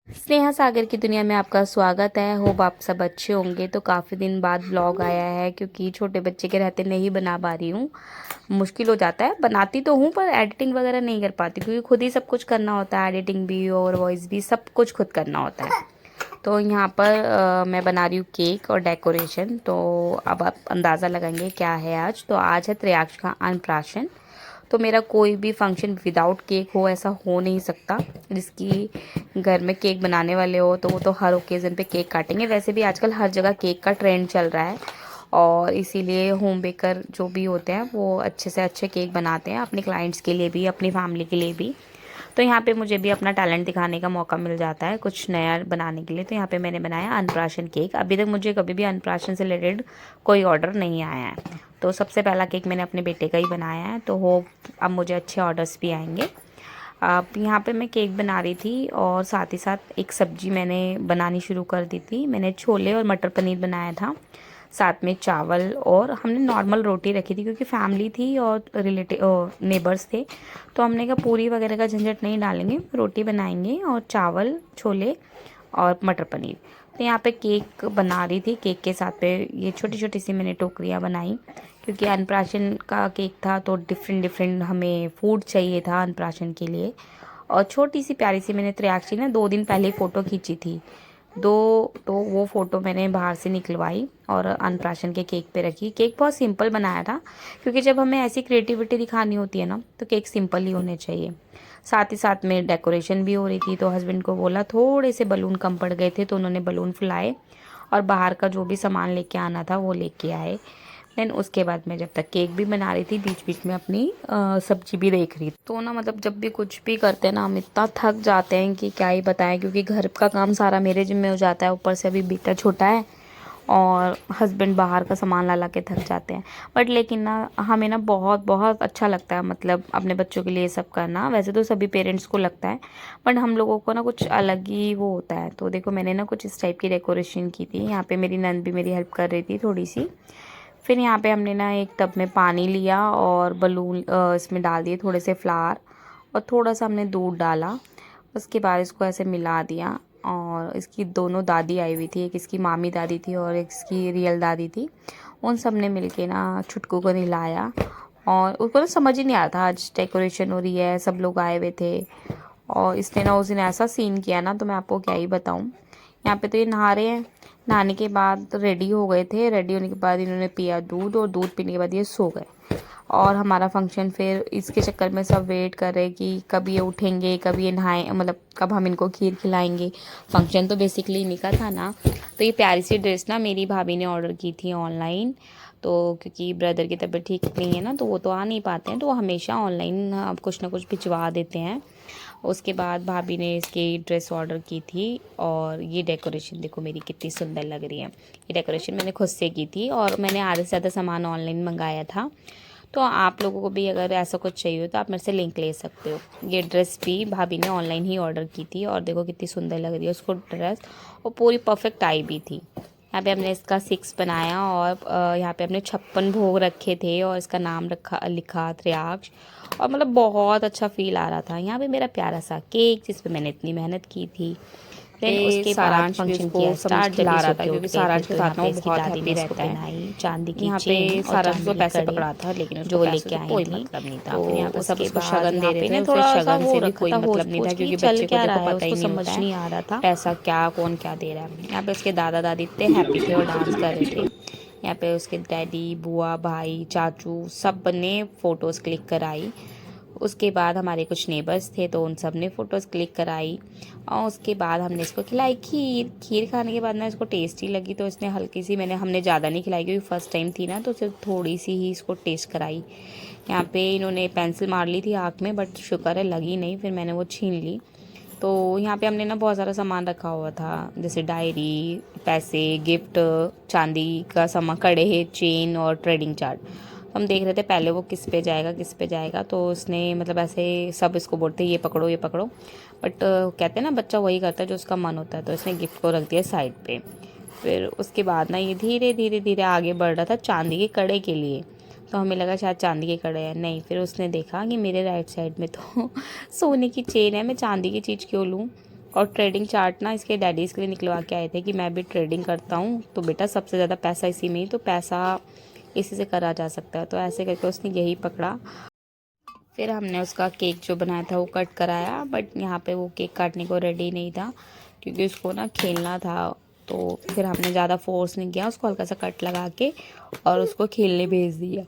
स्नेहा सागर की दुनिया में आपका स्वागत है। होप आप सब अच्छे होंगे। तो काफ़ी दिन बाद ब्लॉग आया है क्योंकि छोटे बच्चे के रहते नहीं बना पा रही हूँ। मुश्किल हो जाता है, बनाती तो हूँ पर एडिटिंग वगैरह नहीं कर पाती क्योंकि खुद ही सब कुछ करना होता है। एडिटिंग भी और वॉइस भी सब कुछ खुद करना होता है। तो यहाँ पर मैं बना रही हूँ केक और डेकोरेशन। तो अब आप अंदाज़ा लगाएंगे क्या है आज। तो आज है त्रियाक्ष का अन्नप्राशन। तो मेरा कोई भी फंक्शन विदाउट केक हो ऐसा हो नहीं सकता। जिसकी घर में केक बनाने वाले हो तो वो तो हर ओकेज़न पे केक काटेंगे। वैसे भी आजकल हर जगह केक का ट्रेंड चल रहा है और इसीलिए होम बेकर जो भी होते हैं वो अच्छे से अच्छे केक बनाते हैं अपने क्लाइंट्स के लिए भी, अपनी फैमिली के लिए भी। तो यहाँ पे मुझे भी अपना टैलेंट दिखाने का मौका मिल जाता है कुछ नया बनाने के लिए। तो यहाँ पे मैंने बनाया अन्नप्राशन केक। अभी तक मुझे कभी भी अन्नप्राशन से रिलेटेड कोई ऑर्डर नहीं आया है। तो सबसे पहला केक मैंने अपने बेटे का ही बनाया है। तो होप अब मुझे अच्छे ऑर्डर्स भी आएंगे। अब यहाँ पे मैं केक बना रही थी और साथ ही साथ एक सब्जी मैंने बनानी शुरू कर दी थी। मैंने छोले और मटर पनीर बनाया था, साथ में चावल, और हमने नॉर्मल रोटी रखी थी क्योंकि फैमिली थी और रिलेटिव नेबर्स थे। तो हमने कहा पूरी वगैरह का झंझट नहीं डालेंगे, रोटी बनाएंगे और चावल, छोले और मटर पनीर। तो यहाँ पे केक बना रही थी। केक के साथ पे ये छोटी छोटी सी मैंने टोकरियाँ बनाई क्योंकि अन्नप्राशन का केक था तो डिफरेंट डिफरेंट हमें फूड चाहिए था अन्नप्राशन के लिए। और छोटी सी प्यारी सी मैंने त्रियाक्षी ना 2 दिन पहले ही फ़ोटो खींची थी। तो वो फ़ोटो मैंने बाहर से निकलवाई और अन्नप्राशन के केक पे रखी। केक बहुत सिंपल बनाया था क्योंकि जब हमें ऐसी क्रिएटिविटी दिखानी होती है ना तो केक सिंपल ही होने चाहिए। साथ ही साथ में डेकोरेशन भी हो रही थी। तो हस्बैंड को बोला, थोड़े से बलून कम पड़ गए थे तो उन्होंने बलून फुलाए और बाहर का जो भी सामान लेके आना था वो लेके आए। देन उसके बाद मैं जब तक केक भी बना रही थी बीच बीच में अपनी सब्जी भी देख रही थी। तो ना मतलब जब भी कुछ भी करते हैं ना हम इतना थक जाते हैं कि क्या ही बताएं, क्योंकि घर का काम सारा मेरे जिम्मे हो जाता है। ऊपर से अभी बेटा छोटा है और हस्बैंड बाहर का सामान ला ला के थक जाते हैं। बट लेकिन ना हमें ना बहुत बहुत अच्छा लगता है, मतलब अपने बच्चों के लिए ये सब करना। वैसे तो सभी पेरेंट्स को लगता है बट हम लोगों को ना कुछ अलग ही वो होता है। तो देखो मैंने ना कुछ इस टाइप की डेकोरेशन की थी। यहाँ पे मेरी नंद भी मेरी हेल्प कर रही थी थोड़ी सी। फिर यहाँ पे हमने ना एक टब में पानी लिया और बलून इसमें डाल दिए थोड़े से फ्लावर और थोड़ा सा हमने दूध डाला। उसके बाद इसको ऐसे मिला दिया और इसकी दोनों दादी आई हुई थी, एक इसकी मामी दादी थी और एक इसकी रियल दादी थी। उन सब ने मिलके ना छुटकू को नहलाया और उसको ना समझ ही नहीं आया था आज डेकोरेशन हो रही है, सब लोग आए हुए थे। और इसने ना उस दिन ऐसा सीन किया ना तो मैं आपको क्या ही बताऊँ। यहाँ पे तो ये नहा रहे हैं। नहाने के बाद रेडी हो गए थे। रेडी होने के बाद इन्होंने पिया दूध और दूध पीने के बाद ये सो गए। और हमारा फंक्शन फिर इसके चक्कर में सब वेट कर रहे कि कब ये उठेंगे, कब ये नहाएं, मतलब कब हम इनको खीर खिलाएंगे। फंक्शन तो बेसिकली इन्हीं का था ना। तो ये प्यारी सी ड्रेस ना मेरी भाभी ने ऑर्डर की थी ऑनलाइन। तो क्योंकि ब्रदर की तबीयत ठीक नहीं है ना तो वो तो आ नहीं पाते हैं, तो वो हमेशा ऑनलाइन कुछ ना कुछ भिजवा देते हैं। उसके बाद भाभी ने इसकी ड्रेस ऑर्डर की थी और ये डेकोरेशन देखो मेरी कितनी सुंदर लग रही है। ये डेकोरेशन मैंने खुद से की थी और मैंने आधे से ज़्यादा सामान ऑनलाइन मंगाया था। तो आप लोगों को भी अगर ऐसा कुछ चाहिए हो तो आप मेरे से लिंक ले सकते हो। ये ड्रेस भी भाभी ने ऑनलाइन ही ऑर्डर की थी और देखो कितनी सुंदर लग रही है उसको ड्रेस, और पूरी परफेक्ट आई भी थी। यहाँ पे हमने इसका 6 बनाया और यहाँ पे हमने 56 भोग रखे थे और इसका नाम रखा लिखा त्रियाक्ष। और मतलब बहुत अच्छा फील आ रहा था। यहाँ पे मेरा प्यारा सा केक जिस पे मैंने इतनी मेहनत की थी। देन उसके बाद फंक्शन किया स्टार्ट। जब ये सो के उठ गए थे तो यहाँ पे इसकी दादी ने इसको पहनाई चांदी की चेन और चांदी के कड़े था, लेकिन जो लेके आई कोई थी। मतलब नहीं था। तो फिर यहाँ पे सब उसके उसको बाद शगन दे यहाँ रहे पे थे, ना उसे थोड़ा सा शगन हो से भी रखा कोई था, होच मतलब नहीं पोच था, की क्योंकि चल बच्चे को क्या देखो रहा है पता ही उसको नहीं समझ होता है नहीं आ रहा था। पैसा क्या कौन क्या दे रहा है। यहाँ पे उसके दादा दादी इतने हैप्पी थे और डांस कर रहे थे। यहाँ पे उसके डैडी, बुआ, भाई, चाचू सब ने फ़ोटोज़ क्लिक कराई। उसके बाद हमारे कुछ नेबर्स थे तो उन सब ने फ़ोटोज़ क्लिक कराई और उसके बाद हमने इसको खिलाई खीर। खीर खाने के बाद ना इसको टेस्टी लगी तो इसने हल्की सी, हमने ज़्यादा नहीं खिलाई क्योंकि फ़र्स्ट टाइम थी ना, तो सिर्फ थोड़ी सी ही इसको टेस्ट कराई। यहाँ पे इन्होंने पेंसिल मार ली थी आँख में बट शुक्र है लगी नहीं, फिर मैंने वो छीन ली। तो यहाँ पे हमने ना बहुत सारा सामान रखा हुआ था जैसे डायरी, पैसे, गिफ्ट, चांदी का सामान, कड़े, चेन और ट्रेडिंग चार्ट। हम देख रहे थे पहले वो किस पे जाएगा किस पे जाएगा। तो उसने मतलब ऐसे सब इसको बोलते ये पकड़ो ये पकड़ो, बट कहते हैं ना बच्चा वही करता है जो उसका मन होता है। तो इसने गिफ्ट को रख दिया साइड पे। फिर उसके बाद ना ये धीरे धीरे धीरे आगे बढ़ रहा था चांदी के कड़े के लिए। तो हमें लगा शायद चांदी के कड़े हैं, नहीं। फिर उसने देखा कि मेरे राइट साइड में तो सोने की चेन है, मैं चांदी की चीज़ क्यों लूँ। और ट्रेडिंग चार्ट ना इसके डैडीज़ के लिए निकलवा के आए थे कि मैं भी ट्रेडिंग करता हूँ, तो बेटा सबसे ज़्यादा पैसा इसी में ही, तो पैसा इसी से करा जा सकता है। तो ऐसे करके उसने यही पकड़ा। फिर हमने उसका केक जो बनाया था वो कट कराया, बट यहाँ पे वो केक काटने को रेडी नहीं था क्योंकि उसको ना खेलना था। तो फिर हमने ज़्यादा फोर्स नहीं किया, उसको हल्का सा कट लगा के और उसको खेलने भेज दिया।